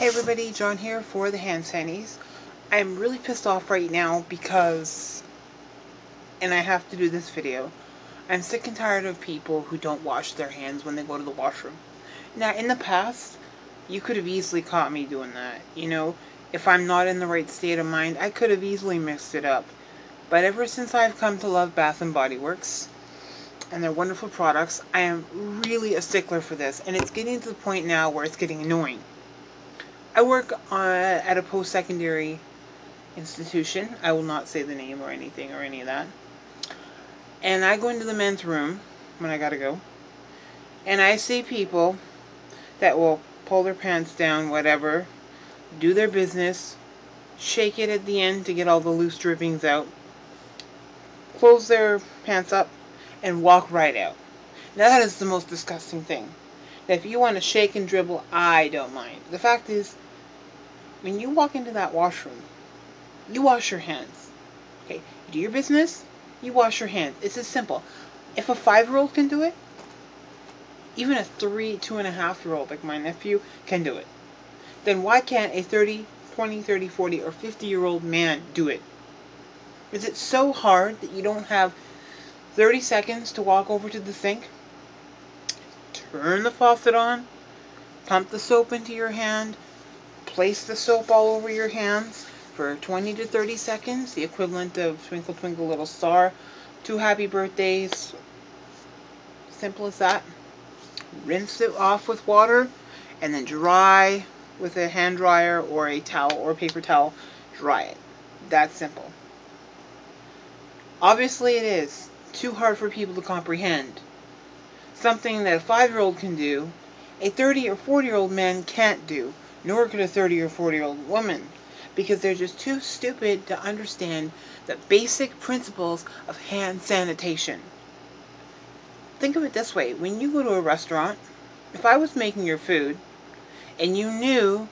Hey everybody, John here for the hand sannies. I'm really pissed off right now because, and I have to do this video, I'm sick and tired of people who don't wash their hands when they go to the washroom. Now, in the past, you could have easily caught me doing that. You know, if I'm not in the right state of mind, I could have easily mixed it up. But ever since I've come to love Bath and Body Works and their wonderful products, I am really a stickler for this, and it's getting to the point now where it's getting annoying. I work at a post-secondary institution. I will not say the name or anything or any of that. And I go into the men's room when I gotta go. And I see people that will pull their pants down, whatever, do their business, shake it at the end to get all the loose drippings out, close their pants up, and walk right out. Now that is the most disgusting thing. Now, if you want to shake and dribble, I don't mind. The fact is, when you walk into that washroom, you wash your hands. Okay, you do your business, you wash your hands. It's as simple. If a 5-year-old can do it, even a 2.5-year-old like my nephew can do it. Then why can't a 30, 20, 30, 40, or 50-year-old man do it? Is it so hard that you don't have 30 seconds to walk over to the sink, turn the faucet on, pump the soap into your hand, place the soap all over your hands for 20 to 30 seconds, the equivalent of Twinkle Twinkle Little Star, 2 happy birthdays, simple as that. Rinse it off with water, and then dry with a hand dryer or a towel or a paper towel. Dry it. That's simple. Obviously it is too hard for people to comprehend. Something that a 5-year-old can do, a 30 or 40-year-old man can't do, nor could a 30 or 40-year-old woman, because they're just too stupid to understand the basic principles of hand sanitation. Think of it this way. When you go to a restaurant, if I was making your food, and you knew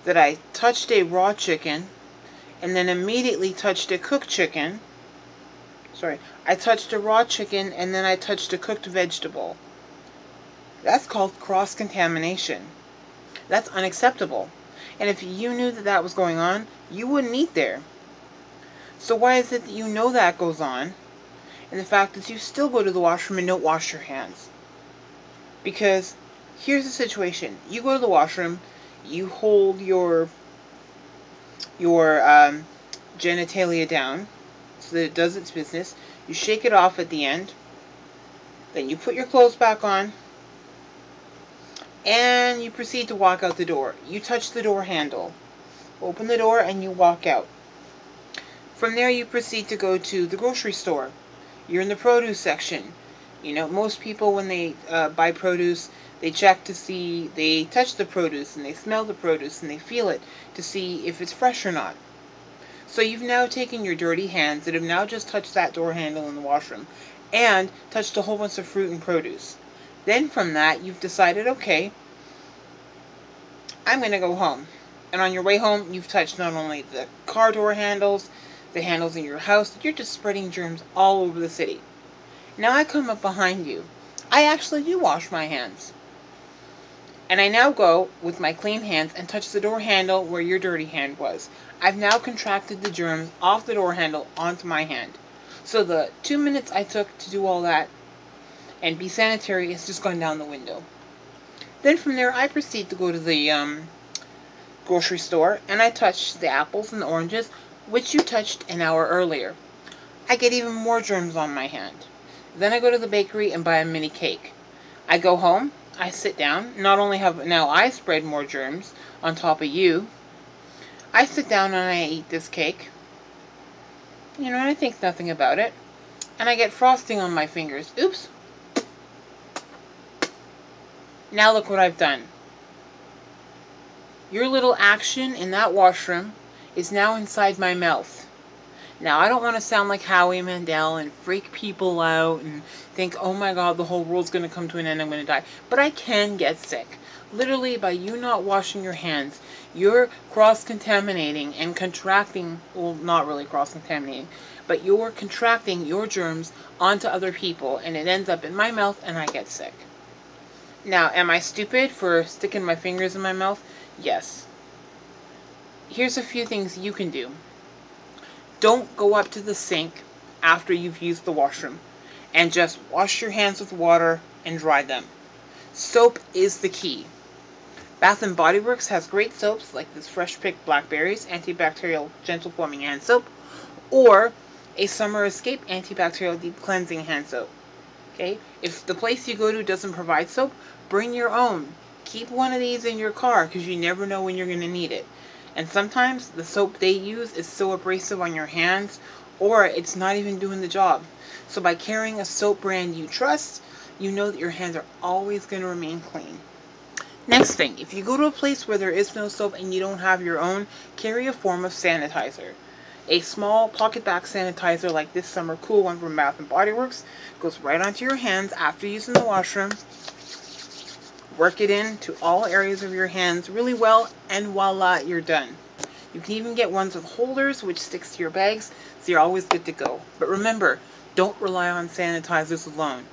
that I touched a raw chicken, and then immediately touched a cooked chicken, I touched a raw chicken, and then I touched a cooked vegetable, that's called cross-contamination. That's unacceptable. And if you knew that that was going on, you wouldn't eat there. So why is it that you know that goes on, and the fact that you still go to the washroom and don't wash your hands? Because here's the situation. You go to the washroom, you hold your genitalia down so that it does its business. You shake it off at the end. Then you put your clothes back on, and you proceed to walk out the door. You touch the door handle, open the door, and you walk out. From there, you proceed to go to the grocery store. You're in the produce section. You know, most people, when they buy produce, they check to see, they touch the produce, and they smell the produce, and they feel it to see if it's fresh or not. So you've now taken your dirty hands that have now just touched that door handle in the washroom, and touched a whole bunch of fruit and produce. Then from that, you've decided, okay, I'm going to go home. And on your way home, you've touched not only the car door handles, the handles in your house, you're just spreading germs all over the city. Now I come up behind you. I actually do wash my hands. And I now go with my clean hands and touch the door handle where your dirty hand was. I've now contracted the germs off the door handle onto my hand. So the 2 minutes I took to do all that and be sanitary has just gone down the window. Then from there, I proceed to go to the grocery store, and I touch the apples and the oranges, which you touched an hour earlier. I get even more germs on my hand. Then I go to the bakery and buy a mini cake. I go home, I sit down. Not only have now I spread more germs on top of you, I sit down and I eat this cake. You know, and I think nothing about it. And I get frosting on my fingers. Oops. Now look what I've done. Your little action in that washroom is now inside my mouth. Now, I don't want to sound like Howie Mandel and freak people out and think, oh my God, the whole world's going to come to an end, I'm going to die. But I can get sick. Literally, by you not washing your hands, you're cross-contaminating and contracting, well, not really cross-contaminating, but you're contracting your germs onto other people, and it ends up in my mouth, and I get sick. Now, am I stupid for sticking my fingers in my mouth? Yes. Here's a few things you can do. Don't go up to the sink after you've used the washroom and just wash your hands with water and dry them. Soap is the key. Bath & Body Works has great soaps like this Fresh Picked Blackberries Antibacterial Gentle Foaming Hand Soap or a Summer Escape Antibacterial Deep Cleansing Hand Soap. Okay? If the place you go to doesn't provide soap, bring your own. Keep one of these in your car because you never know when you're going to need it. And sometimes the soap they use is so abrasive on your hands or it's not even doing the job. So by carrying a soap brand you trust, you know that your hands are always going to remain clean. Next thing, if you go to a place where there is no soap and you don't have your own, carry a form of sanitizer. A small pocket back sanitizer like this Summer Cool one from Bath & Body Works goes right onto your hands after using the washroom. Work it into all areas of your hands really well, and voila, you're done. You can even get ones with holders which sticks to your bags, so you're always good to go. But remember, don't rely on sanitizers alone.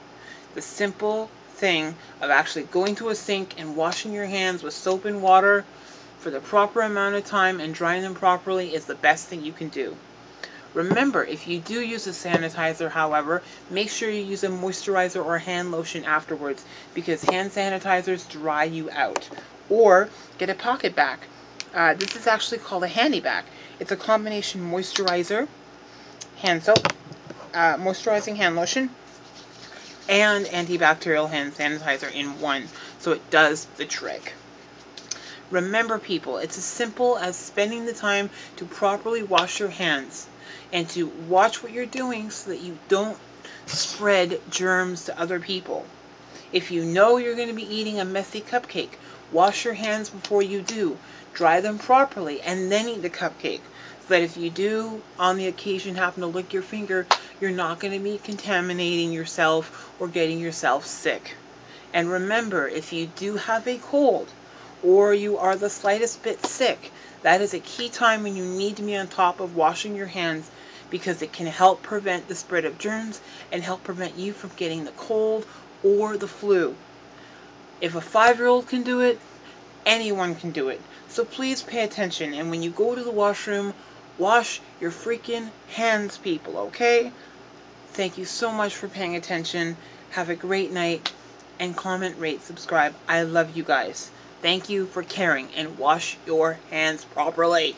The simple thing of actually going to a sink and washing your hands with soap and water for the proper amount of time and drying them properly is the best thing you can do. Remember, if you do use a sanitizer, however, make sure you use a moisturizer or hand lotion afterwards because hand sanitizers dry you out. Or get a pocket back. This is actually called a handy back. It's a combination moisturizer, hand soap, moisturizing hand lotion, and antibacterial hand sanitizer in one. So it does the trick. Remember, people, it's as simple as spending the time to properly wash your hands and to watch what you're doing so that you don't spread germs to other people. If you know you're going to be eating a messy cupcake, wash your hands before you do. Dry them properly and then eat the cupcake. So that if you do, on the occasion, happen to lick your finger, you're not going to be contaminating yourself or getting yourself sick. And remember, if you do have a cold or you are the slightest bit sick, that is a key time when you need to be on top of washing your hands because it can help prevent the spread of germs and help prevent you from getting the cold or the flu. If a 5-year-old can do it, anyone can do it. So please pay attention, and when you go to the washroom, wash your freaking hands, people, okay? Thank you so much for paying attention. Have a great night, and comment, rate, subscribe. I love you guys. Thank you for caring, and wash your hands properly.